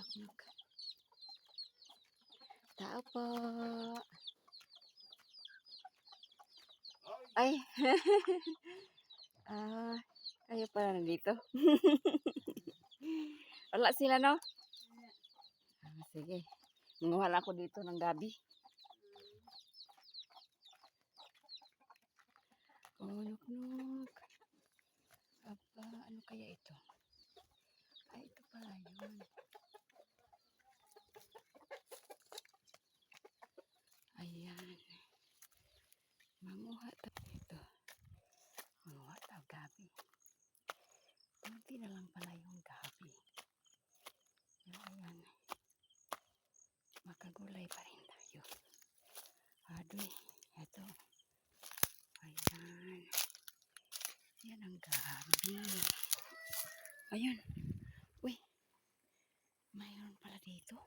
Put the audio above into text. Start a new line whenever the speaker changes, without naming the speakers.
Knock, knock. Tao po. Ay. Ah, kayo pala nandito. Wala sila, no? Sige. Manguha lang ako dito ng gabi. Oh, knock, knock. Aba, ano kaya ito? Ay, ito pala yun. Ayan. Manguha tayo dito. Manguha tayo gabi. Kunti na lang pala yung gabi. Ayan. Makagulay pa rin tayo. Adoy, ito. Ayan. Yan ang gabi. Ayan. Uy. Mayroon pala dito.